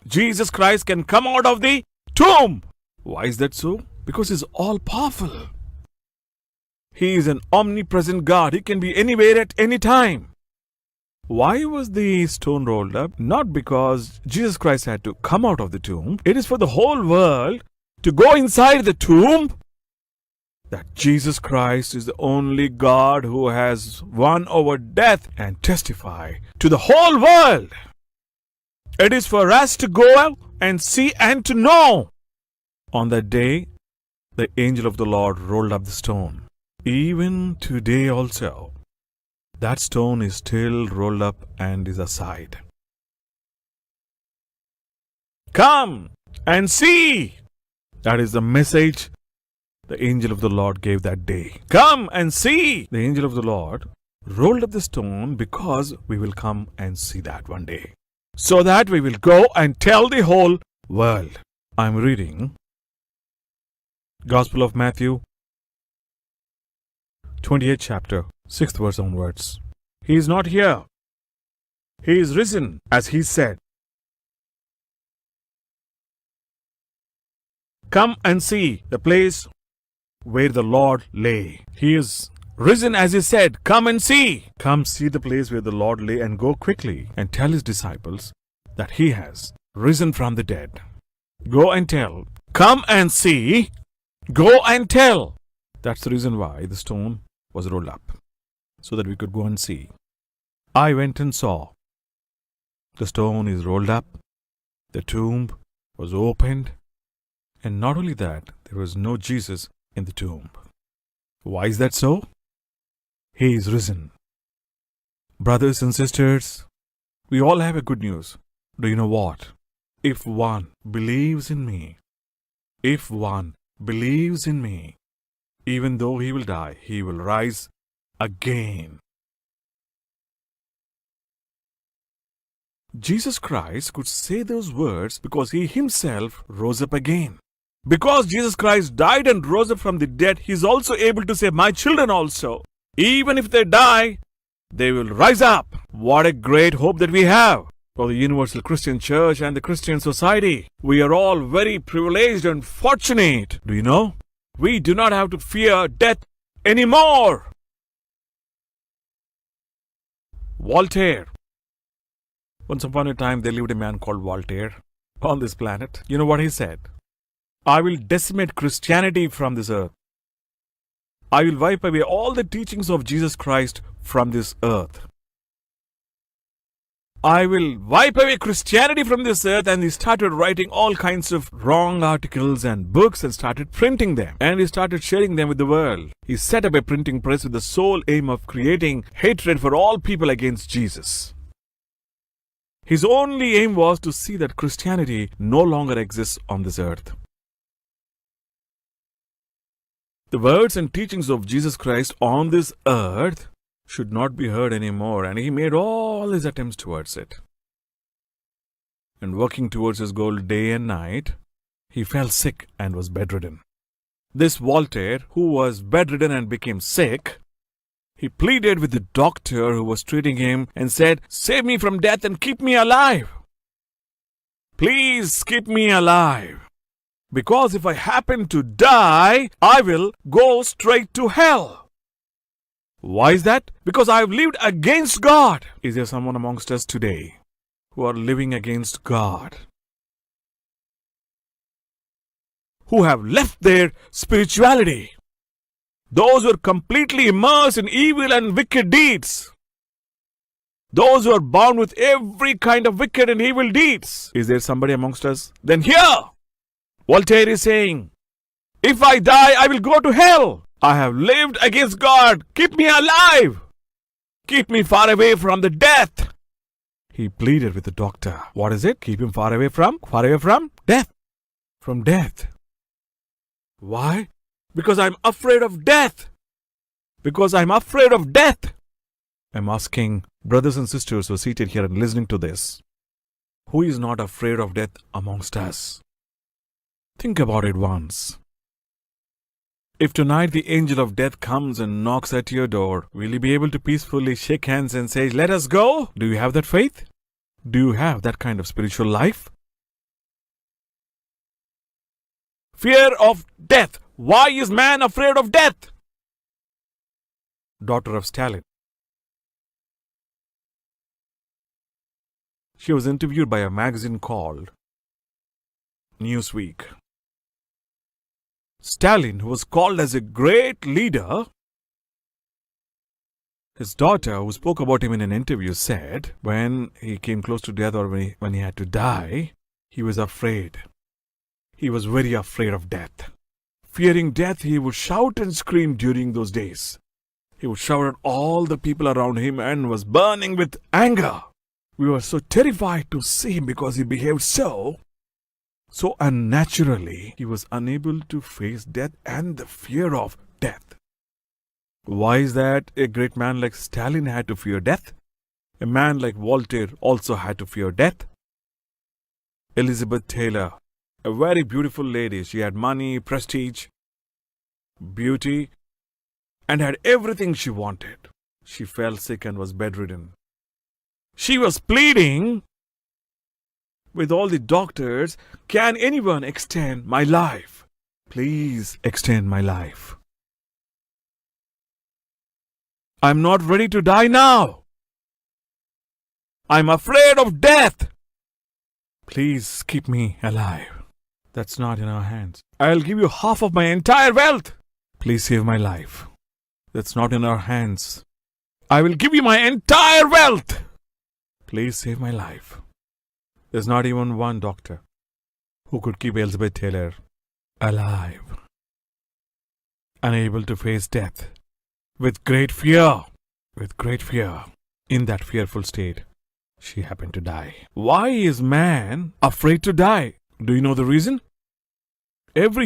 Jesus Christ can come out of the tomb. Why is that so? Because He's all powerful. He is an omnipresent God. He can be anywhere at any time. Why was the stone rolled up? Not because Jesus Christ had to come out of the tomb. It is for the whole world to go inside the tomb. That Jesus Christ is the only God who has won over death and testify to the whole world. It is for us to go out and see and to know. On that day, the angel of the Lord rolled up the stone. Even today also, that stone is still rolled up and is aside. Come and see. That is the message the angel of the Lord gave that day. Come and see. The angel of the Lord rolled up the stone because we will come and see that one day. So that we will go and tell the whole world. I am reading Gospel of Matthew, 28th chapter, 6th verse onwards. He is not here. He is risen, as He said. Come and see the place where the Lord lay. He is risen, as He said. Come and see. Come see the place where the Lord lay and go quickly and tell His disciples that He has risen from the dead. Go and tell. Come and see. Go and tell. That's the reason why the stone was rolled up, so that we could go and see. I went and saw. The stone is rolled up. The tomb was opened. And not only that, there was no Jesus in the tomb. Why is that so? He is risen. Brothers and sisters, we all have a good news. Do you know what? If one believes in me, even though he will die, he will rise again. Jesus Christ could say those words because He Himself rose up again. Because Jesus Christ died and rose up from the dead, He is also able to say, my children also, even if they die, they will rise up. What a great hope that we have for the Universal Christian Church and the Christian society. We are all very privileged and fortunate. Do you know? We do not have to fear death anymore. Voltaire. Once upon a time, there lived a man called Voltaire on this planet. You know what he said? I will decimate Christianity from this earth. I will wipe away all the teachings of Jesus Christ from this earth. I will wipe away Christianity from this earth. And he started writing all kinds of wrong articles and books and started printing them. And he started sharing them with the world. He set up a printing press with the sole aim of creating hatred for all people against Jesus. His only aim was to see that Christianity no longer exists on this earth. The words and teachings of Jesus Christ on this earth should not be heard anymore, and he made all his attempts towards it. And working towards his goal day and night, he fell sick and was bedridden. This Voltaire, who was bedridden and became sick, he pleaded with the doctor who was treating him and said, "Save me from death and keep me alive. Please keep me alive. Because if I happen to die, I will go straight to hell." Why is that? Because I have lived against God. Is there someone amongst us today who are living against God? Who have left their spirituality? Those who are completely immersed in evil and wicked deeds. Those who are bound with every kind of wicked and evil deeds. Is there somebody amongst us? Then here, Voltaire is saying, if I die, I will go to hell. I have lived against God. Keep me alive. Keep me far away from the death. He pleaded with the doctor. What is it? Keep him far away from? Far away from? Death. From death. Why? Because I'm afraid of death. Because I'm afraid of death. I'm asking brothers and sisters who are seated here and listening to this, who is not afraid of death amongst us? Think about it once. If tonight the angel of death comes and knocks at your door, will you be able to peacefully shake hands and say, "Let us go"? Do you have that faith? Do you have that kind of spiritual life? Fear of death. Why is man afraid of death? Daughter of Stalin. She was interviewed by a magazine called Newsweek. Stalin, who was called as a great leader, his daughter, who spoke about him in an interview, said when he came close to death or when he had to die, he was afraid. He was very afraid of death. Fearing death, he would shout and scream during those days. He would shout at all the people around him and was burning with anger. We were so terrified to see him because he behaved so unnaturally. He was unable to face death and the fear of death. Why is that a great man like Stalin had to fear death? A man like Voltaire also had to fear death. Elizabeth Taylor, a very beautiful lady. She had money, prestige, beauty, and had everything she wanted. She fell sick and was bedridden. She was pleading with all the doctors, "Can anyone extend my life? Please extend my life. I'm not ready to die now. I'm afraid of death. Please keep me alive." That's not in our hands. "I'll give you half of my entire wealth. Please save my life." That's not in our hands. "I will give you my entire wealth. Please save my life." There's not even one doctor who could keep Elizabeth Taylor alive, unable to face death, with great fear. In that fearful state, she happened to die. Why is man afraid to die? Do you know the reason? Every